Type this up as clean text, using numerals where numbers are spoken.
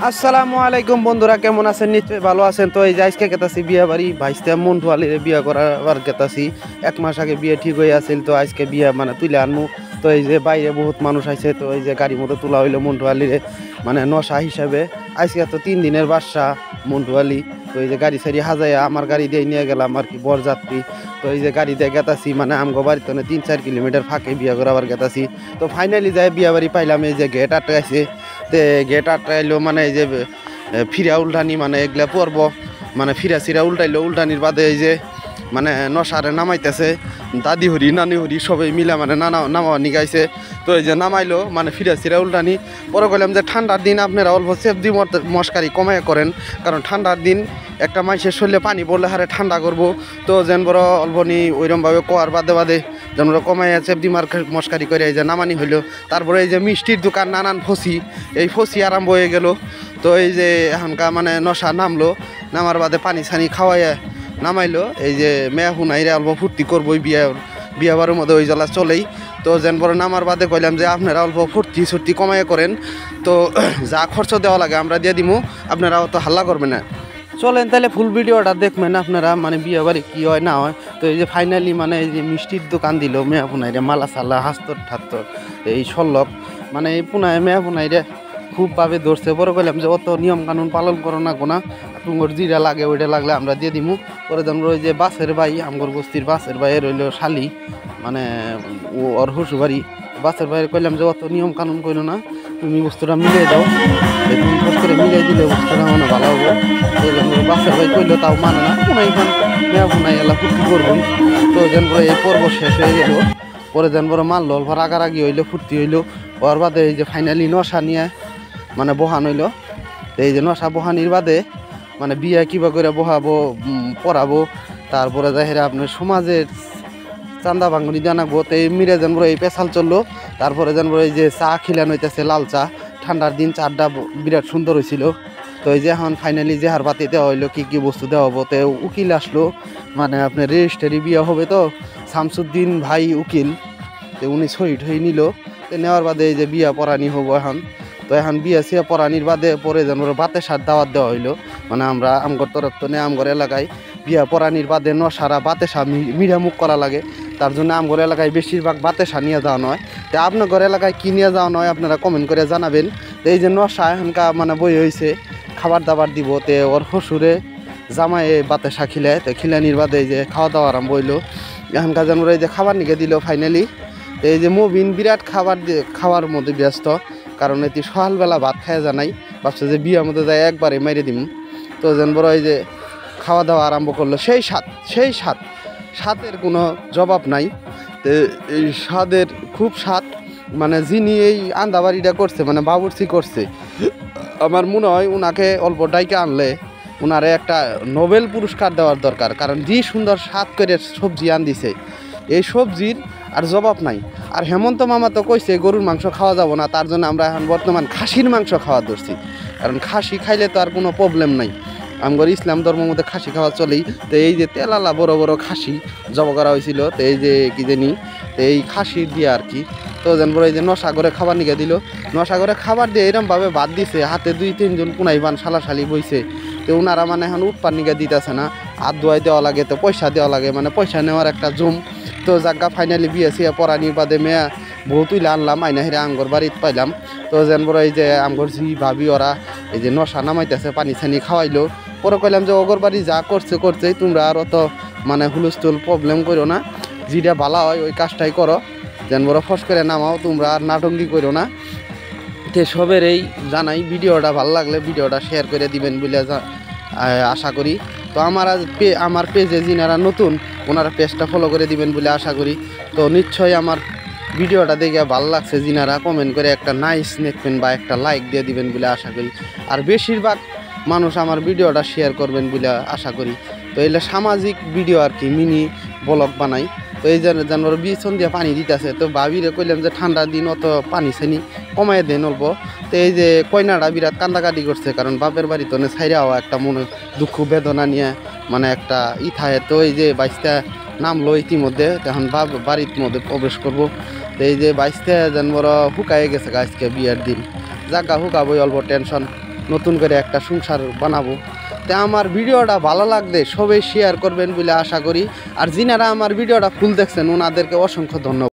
আসসালামু আলাইকুম বন্ধুরা, কেমন আছেন? নিশ্চয়ই ভালো আছেন। তো এই যে আজকে গেতাছি বিয়ে বাড়ি, ভাইস্তে মন্টুয়ালির বিয়ে করাবার গেতাছি। 1 মাস আগে বিয়ে ঠিক হয়ে আছিল, তো আজকে বিয়ে মানে তুলে আনমু। তো এই যে বাইরে বহুত মানুষ আইছে, তো এই যে গাড়ির মধ্যে তোলা হইলো মন্টুয়ালির মানে নশা হিসাবে। আজকে তো 3 দিনের বাসা মন্টুয়ালি। তো এই যে গাড়ি সারি হাজাইয়া আমার গাড়ি দিয়ে নিয়ে গেলাম আর কি বরযাত্রী। তো এই যে গাড়ি দিয়ে গেতাছি, মানে আমগো বাড়িতে 3-4 কিলোমিটার ফাঁকে বিয়ে করাবার গেতাছি। তো ফাইনালি যাই বিয়ে বাড়ি পাইলাম, এই যে গেট আটকাইছে। তে গেট আটকাইলো মানে এই যে ফিরা উল্টানি, মানে এগুলা পর্ব মানে ফিরা সিরা উল্টাইলো। উল্টানির বাদে এই যে মানে নশারে নামাইতেছে, দাদি হরি নানি হরি সবাই মিলে মানে নামা নিগাইছে। তো এই যে নামাইলো মানে ফিরা সিরা উল্টানি। পরে কইলাম যে ঠান্ডার দিন আপনারা অল্প সেফটি মশকারি কমায় করেন, কারণ ঠান্ডার দিন একটা মাইসের শরীরে পানি পড়লে হারে ঠান্ডা করবো। তো যেন বড় অল্পনি ওইরকমভাবে কোয়ার বাদে বাদে যেন কমাইয়া সেফটি মশকারি করে এই যে নামানি হইলো। তারপরে এই যে মিষ্টির দোকান নানান ফসি, এই ফসি আরম্ভ হয়ে গেল। তো এই যে এখনকার মানে নশা নামলো, নামার বাদে পানি ছানি খাওয়াইয়া নামাইলো। এই যে মেয়া হুনাইরে অল্প ফুর্তি করবোই বিয়া বারের মধ্যে ওই জ্বালা চলেই। তো যেন বড় নামার বাদে কইলাম যে আপনারা অল্প ফুর্তি সুর্তি কমাইয়া করেন, তো যা খরচ দেওয়া লাগে আমরা দিয়ে দিমু, আপনারা অত হাল্লা করবেন না। চলেন তাহলে ফুল ভিডিওটা দেখবেন আপনারা, মানে বিয়ে বাড়ি কী হয় না হয়। তো এই যে ফাইনালি মানে এই যে মিষ্টির দোকান দিল মেয়া পুনাইরে, মালা সালা হাস্তর ঠাত্তর এই সল্লভ, মানে এই পুনায় মেয়া পুনাইরে খুবভাবে ধরছে। পরে কইলাম যে অত নিয়ম কানুন পালন করো না গোনা, তোমার যেটা লাগে ওইটা লাগলে আমরা দিয়ে দিমু। পরে যেমন ওই যে বাসের ভাই, আমগর বস্তির বাসের ভাইয়ের রইল শালি, মানে ও ওর শ্বশুরবাড়ি। বাসের ভাইয়ের কইলাম যে অত নিয়ম কানুন করো না, তুমি বস্তুটা মিলিয়ে দাও, তুমি কষ্ট করে মিলিয়ে দিলে বস্তুটা মানে ভালো হবো। তো যেন বাসের ভাই কইলো, তাও মানে না, পুনাইখান মেয়া পুনাই এলা ফুর্তি করবই। তো যেন এই পর্ব শেষ হয়ে গেল। পরে যেন বড় মারলো, অল্প রাগারাগি হইলো, ফুর্তি হইলো। ওর বাদে এই যে ফাইনালি নশা নিয়ে মানে বহান হইলো। এই যে নশা বহানির বাদে মানে বিয়ে কিবা করে বহাবো, পড়াবো, তারপরে যাই আপনার সমাজের চান্দা ভাঙ্গনি জানাবো। তো এই মিরে যেন এই পেশাল চললো। তারপরে যেন এই যে চা খিলান হইতেছে, লাল চা, ঠান্ডার দিন চাটা বিরাট সুন্দর হয়েছিল। তো এই যে এখন ফাইনালি যে হার বাতি দেওয়া হইলো, কী কী বস্তু দেওয়া হবো। তো উকিল আসলো, মানে আপনার রেজিস্ট্রি বিয়ে হবে, তো শামসুদ্দিন ভাই উকিল, তো উনি সই ঠই নিল। তো নেওয়ার বাদে এই যে বিয়া পড়ানি হবো এখন। তো এখন বিয়া সিয়া পড়ানির বাদে পরে যেন বাতে সার দাওয়াত দেওয়া হইলো, মানে আমরা আমগর তরফ তো নেই, আমগর এলাকায় বিয়া পড়ানির বাদে সারা বাতে সা মিড়ামুখ করা লাগে। তার জন্য আমগর এলাকায় বেশিরভাগ বাতে সা নিয়ে যাওয়া নয়। তো আপনার এলাকায় কী নিয়ে যাওয়া নয় আপনারা কমেন্ট করে জানাবেন। তো এই যে নশা এখনকার মানে বই হয়েছে, খাবার দাবার দিব। তে ওর শ্বশুরে জামাই বাতে সা খিলায়, তো খিলানির বাদে এই যে খাওয়া দাওয়া আরম্ভ হইলো। এখনকার যেন এই যে খাবার নিকে দিল ফাইনালি। এই যে মবিন বিরাট খাওয়ার মধ্যে ব্যস্ত, কারণ এটি সকালবেলা ভাত খাওয়া জানাই, ভাবছে যে বিয়ের মধ্যে যাই একবারে মেরে দিম। তো যেন বড় এই যে খাওয়া দাওয়া আরম্ভ করলো, সেই স্বাদের কোনো জবাব নাই। তো এই স্বাদের খুব স্বাদ, মানে যিনি এই আন্দাবাড়িটা করছে মানে বাবুর্চি করছে, আমার মনে হয় উনাকে অল্প ডাইকে আনলে উনারে একটা নোবেল পুরস্কার দেওয়ার দরকার, কারণ যে সুন্দর স্বাদ করে সবজি আন দিছে, এই সবজির আর জবাব নাই। আর হেমন্ত মামা তো কইছে গরুর মাংস খাওয়া যাব না, তার জন্য আমরা এখন বর্তমান খাসির মাংস খাওয়া ধরছি, কারণ খাসি খাইলে তো আর কোনো প্রবলেম নাই। আমগর ইসলাম ধর্মের মধ্যে খাসি খাওয়া চলেই। তো এই যে তেলালা বড় বড় খাসি জব করা হয়েছিল, তো এই যে কি জানি, তো এই খাসি দিয়ে আর কি। তো যেন বড় এই যে নশাগরে খাবার নিকে দিল, নশাগরে খাবার দিয়ে এরমভাবে ভাত দিছে, হাতে 2-3 জন পুনাইবান শালাশালি বইছে। তো ওনারা মানে এখন উৎপাদ নিকে দিতেছে না, হাত ধোয়াই দেওয়া লাগে, তো পয়সা দেওয়া লাগে, মানে পয়সা নেওয়ার একটা জুম। তো জাগা ফাইনালি বিয়ে সিয়া পড়ানির বাদে মেয়া বহুত তুইলে আনলাম, আইনা হেরে আমগর বাড়িতে পাইলাম। তো যেন বড় এই যে আমগর ঝি ভাবি ওরা এই যে নশা নামাইতেছে, পানি ছানি খাওয়াইলো। পরে কইলাম যে ওগর বাড়ি যা করছে তোমরা আর অত মানে হুলস্থুল প্রবলেম করো না, যেটা ভালো হয় ওই কাজটাই করো, যেন বড় ফস করে নামাও, তোমরা আর নাটঙ্গি করো না। তো সবের এই জানাই, ভিডিওটা ভালো লাগলে ভিডিওটা শেয়ার করে দিবেন বলে আশা করি। তো আমার পেজে যিনারা নতুন ওনারা পেজটা ফলো করে দিবেন বলে আশা করি। তো নিশ্চয়ই আমার ভিডিওটা দেখে ভালো লাগছে যিনারা কমেন্ট করে একটা নাইস নেকবেন বা একটা লাইক দিয়ে দিবেন বলে আশা করি। আর বেশিরভাগ মানুষ আমার ভিডিওটা শেয়ার করবেন বলে আশা করি। তো এগুলো সামাজিক ভিডিও আর কি, মিনি ব্লগ বানাই। তো এই জানোয়ার বিছন দিয়ে পানি দিতেছে, তো ভাবিরে কইলাম যে ঠান্ডার দিন অত পানি ছানি কমাই দেন অল্প। তো এই যে কয়নাটা বিরাট কান্দাকাটি করছে, কারণ বাপের বাড়ি তো ছাইরাও একটা মনে দুঃখ বেদনা নিয়ে মানে একটা থাকে। তো এই যে বাইশটা নামলো ইতিমধ্যে, এখন বাড়ির মধ্যে প্রবেশ করব। তো এই যে বাইশটা জানোয়ার হুকায়ে গেছে আজকে বিয়ের দিন, জাগা হুকাবই, অল্প টেনশন। নতুন করে একটা সংসার বানাবো। তো আমার ভিডিওটা ভালো লাগলে সবাই শেয়ার করবেন বলে আশা করি। আর যিনারা আমার ভিডিওটা ফুল দেখছেন ওনাদেরকে অসংখ্য ধন্যবাদ।